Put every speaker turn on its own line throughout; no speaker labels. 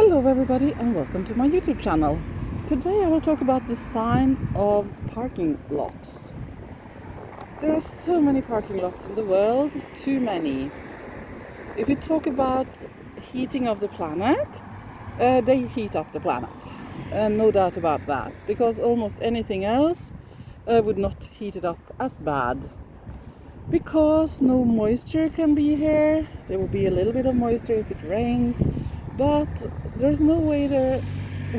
Hello everybody and welcome to my YouTube channel. Today I will talk about design of parking lots. There are so many parking lots in the world, too many. If you talk about heating of the planet, they heat up the planet. No doubt about that, because almost anything else would not heat it up as bad. Because no moisture can be here, there will be a little bit of moisture if it rains, but there's no way there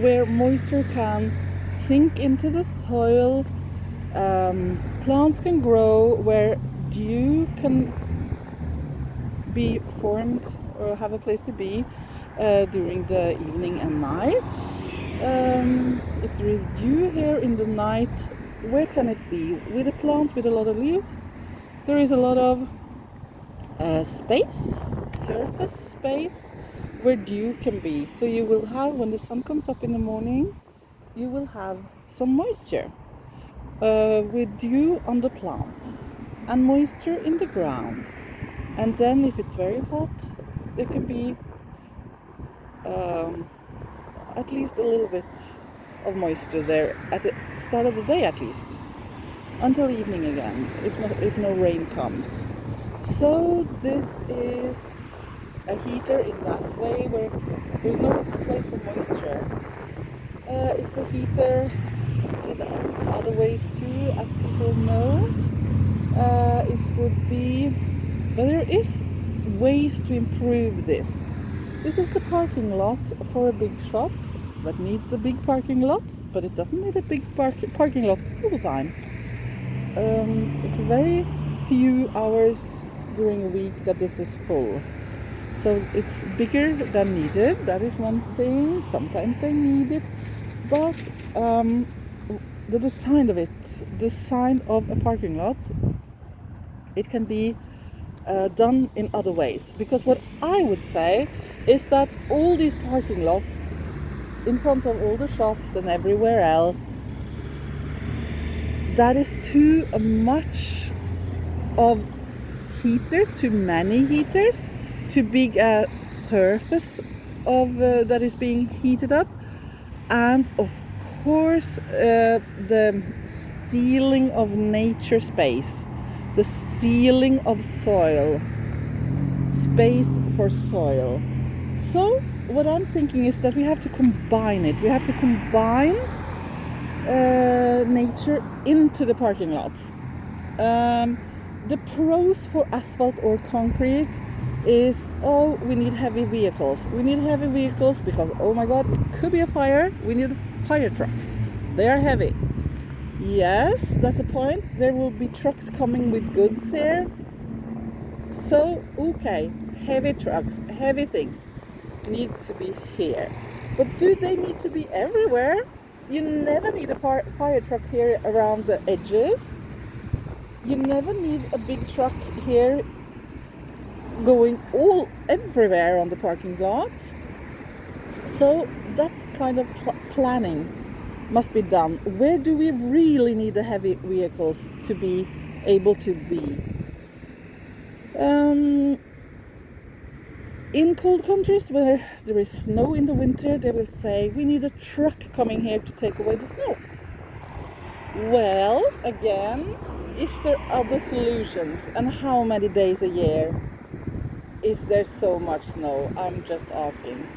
where moisture can sink into the soil. Plants can grow where dew can be formed or have a place to be during the evening and night. If there is dew here in the night, where can it be? With a plant with a lot of leaves, there is a lot of surface space where dew can be. So you will have, when the sun comes up in the morning, you will have some moisture with dew on the plants and moisture in the ground. And then if it's very hot, there can be at least a little bit of moisture there at the start of the day, at least until evening again, if no rain comes. So this is a heater in that way, where there's no place for moisture. It's a heater in other ways too, as people know. It would be, but there is ways to improve this. This is the parking lot for a big shop that needs a big parking lot, but it doesn't need a big parking lot all the time. It's very few hours during a week that this is full. So it's bigger than needed. That is one thing. Sometimes they need it, but the design of a parking lot, it can be done in other ways. Because what I would say is that all these parking lots in front of all the shops and everywhere else, that is too much of heaters, too many heaters, too big a surface of that is being heated up, and of course the stealing of nature space, the stealing of soil, space for soil. So what I'm thinking is that we have to combine it. We have to combine nature into the parking lots. The pros for asphalt or concrete is, we need heavy vehicles. We need heavy vehicles because, oh my god, it could be a fire. We need fire trucks. They are heavy. Yes, that's a point. There will be trucks coming with goods here. So, okay, heavy trucks, heavy things needs to be here. But do they need to be everywhere? You never need a fire truck here around the edges. You never need a big truck here going everywhere on the parking lot. So that kind of planning must be done. Where do we really need the heavy vehicles to be able to be? In cold countries where there is snow in the winter, they will say, we need a truck coming here to take away the snow. Well, again, is there other solutions? And how many days a year is there so much snow? I'm just asking.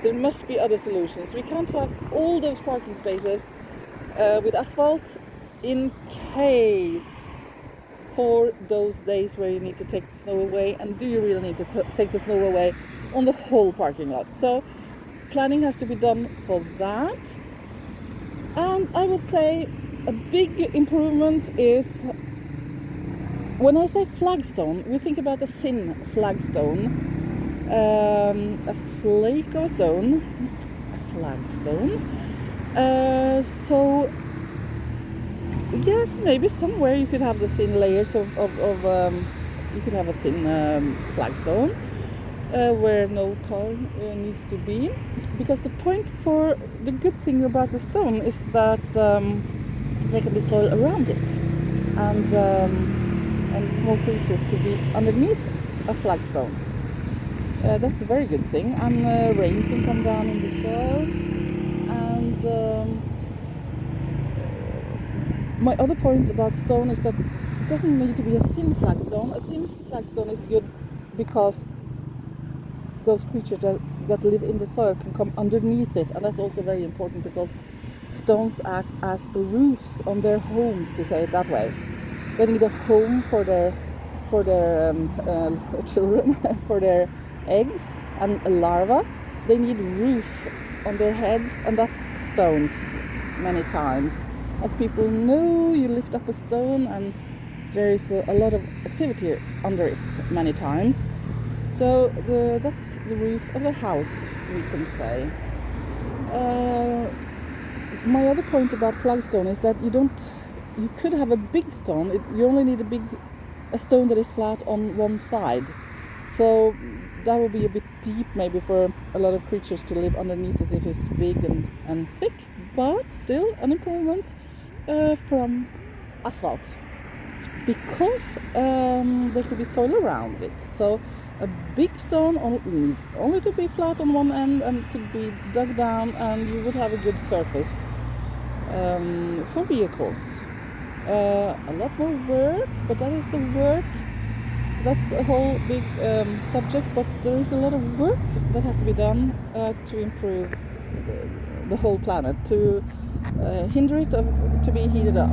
There must be other solutions. We can't have all those parking spaces with asphalt in case for those days where you need to take the snow away. And do you really need to take the snow away on the whole parking lot? So planning has to be done for that. And I would say a big improvement is, when I say flagstone, we think about a thin flagstone, a flake of a stone, a flagstone. So yes, maybe somewhere you could have the thin layers of you could have a thin flagstone where no car needs to be. Because the good thing about the stone is that there can be soil around it, and small creatures could be underneath a flagstone. That's a very good thing, and rain can come down in the soil. And my other point about stone is that it doesn't need to be a thin flagstone. A thin flagstone is good because those creatures that live in the soil can come underneath it, and that's also very important because stones act as roofs on their homes, to say it that way. They need a home for their children, for their eggs and larvae. They need roof on their heads, and that's stones many times. As people know, you lift up a stone and there is a lot of activity under it many times. So that's the roof of the house, we can say. My other point about flagstone is that you could have a big stone. You only need a stone that is flat on one side. So that would be a bit deep maybe for a lot of creatures to live underneath it if it's big and thick, but still an improvement from asphalt, because there could be soil around it. So a big stone needs only to be flat on one end and could be dug down, and you would have a good surface for vehicles. A lot more work, but that is the work. That's a whole big subject, but there is a lot of work that has to be done to improve the whole planet, to hinder it to be heated up.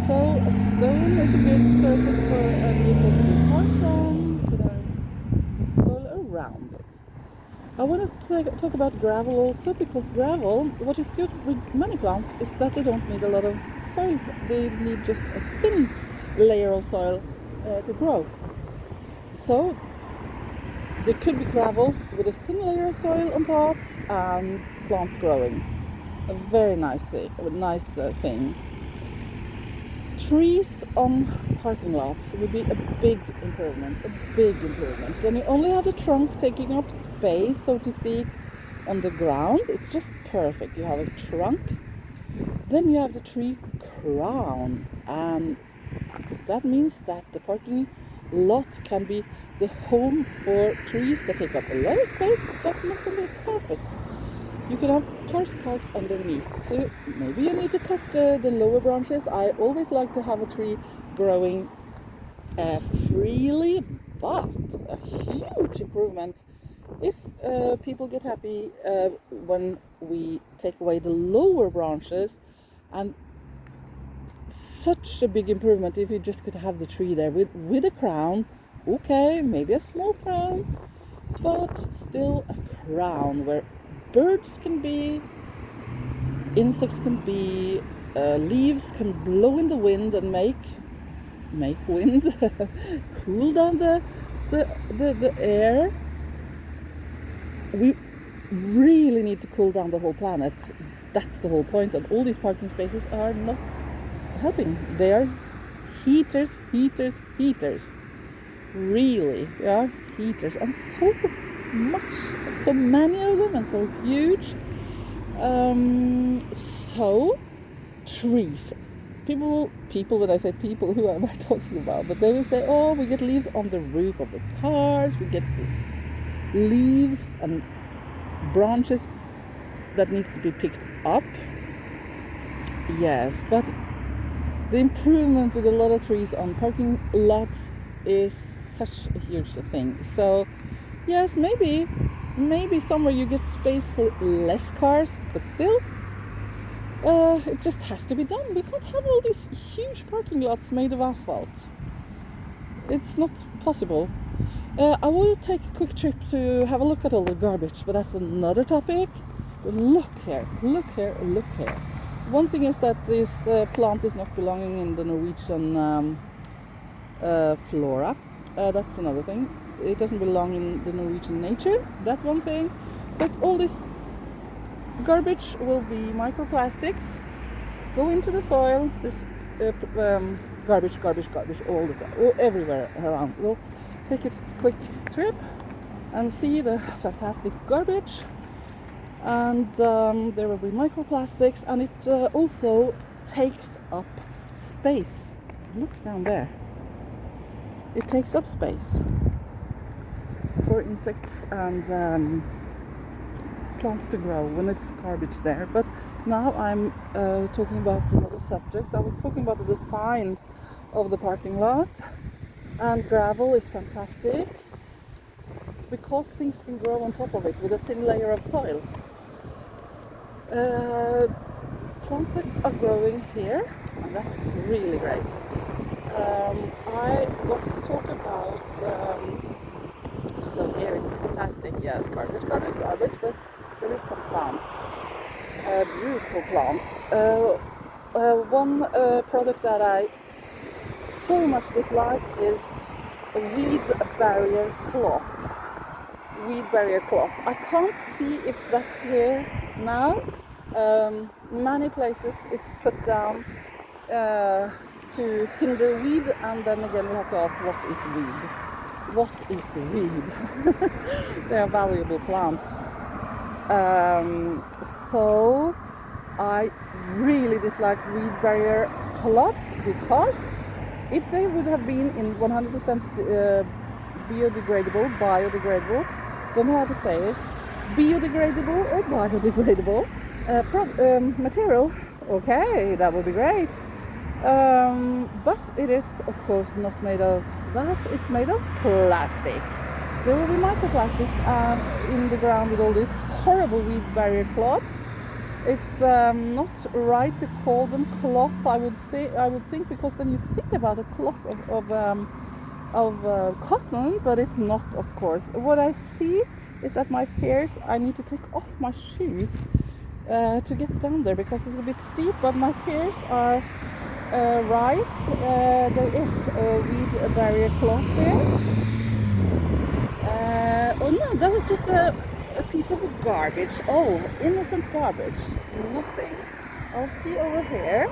So a stone is a good surface for a vehicle to be parked on, put a soil around it. I want to talk about gravel also, because gravel, what is good with many plants is that they don't need a lot of soil. They need just a thin layer of soil to grow. So there could be gravel with a thin layer of soil on top and plants growing. A very nice thing. Trees on parking lots would be a big improvement. Then you only have the trunk taking up space, so to speak, on the ground. It's just perfect. You have a trunk, then you have the tree crown, and that means that the parking lot can be the home for trees that take up a lot of space, but not on the surface. You could have cars parked underneath. So maybe you need to cut the lower branches. I always like to have a tree growing freely, but a huge improvement if people get happy when we take away the lower branches, and such a big improvement if you just could have the tree there with a crown. Okay, maybe a small crown, but still a crown where birds can be, insects can be, leaves can blow in the wind and make wind, cool down the air. We really need to cool down the whole planet. That's the whole point, and all these parking spaces are not helping. They are heaters. Really, they are heaters, and so many of them, and so huge. So trees. People, when I say people, who am I talking about? But they will say, oh, we get leaves on the roof of the cars, we get leaves and branches that needs to be picked up. Yes, but the improvement with a lot of trees on parking lots is such a huge thing. So yes, maybe somewhere you get space for less cars, but still it just has to be done. We can't have all these huge parking lots made of asphalt. It's not possible. I will take a quick trip to have a look at all the garbage, but that's another topic. But look here. One thing is that this plant is not belonging in the Norwegian flora. That's another thing. It doesn't belong in the Norwegian nature. That's one thing. But all this garbage will be microplastics, go into the soil. There's garbage all the time, everywhere around. We'll take a quick trip and see the fantastic garbage. And there will be microplastics, and it also takes up space. Look down there. It takes up space for for insects and plants to grow when it's garbage there. But now I'm talking about another subject. I was talking about the design of the parking lot, and gravel is fantastic because things can grow on top of it with a thin layer of soil. Plants that are growing here, and that's really great. I want to talk about, so here is fantastic, yes, garbage, but there is some plants, beautiful plants. One product that I so much dislike is a weed barrier cloth. I can't see if that's here now. Many places it's put down to hinder weed, and then again we have to ask, what is weed? What is weed? They are valuable plants. So I really dislike weed barrier cloths, because if they would have been in 100% biodegradable, don't know how to say it, biodegradable or biodegradable material, okay, that would be great. But it is of course not made of that, it's made of plastic. There will be microplastics in the ground with all these horrible weed barrier cloths. It's not right to call them cloth, I would think, because then you think about a cloth of cotton, but it's not, of course. What I see is that my fears, I need to take off my shoes to get down there, because it's a bit steep, but my fears are right. There is a weed barrier cloth there. Oh no, that was just a piece of garbage. Oh, innocent garbage. Nothing. I'll see over here.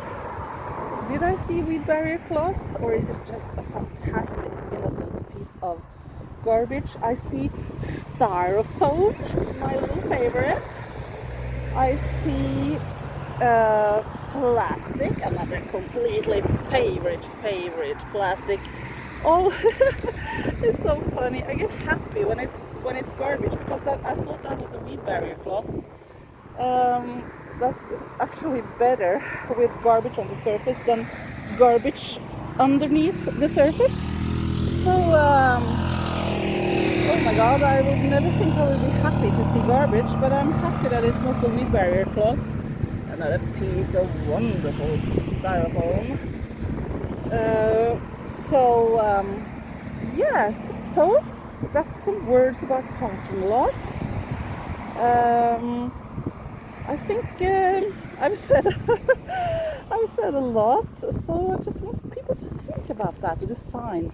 Did I see weed barrier cloth, or is it just a fantastic innocent piece of garbage? I see styrofoam, my little favorite. I see plastic, another completely favorite plastic. Oh, it's so funny. I get happy when it's garbage, because I thought that was a weed barrier cloth. That's actually better with garbage on the surface than garbage underneath the surface. So, oh my god, I would never think I would be happy to see garbage, but I'm happy that it's not a weed barrier cloth. Another piece of wonderful styrofoam. Yes, so that's some words about parking lots. I think I've said a lot, so I just want people to think about that, the design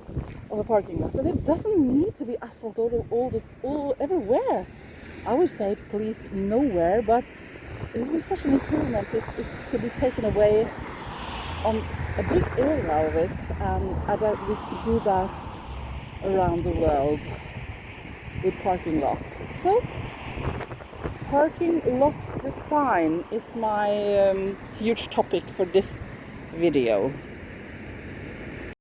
of a parking lot. And it doesn't need to be asphalt all everywhere. I would say please nowhere, but it would be such an improvement if it could be taken away on a big area of it, and that we could do that around the world with parking lots. So parking lot design is my huge topic for this video.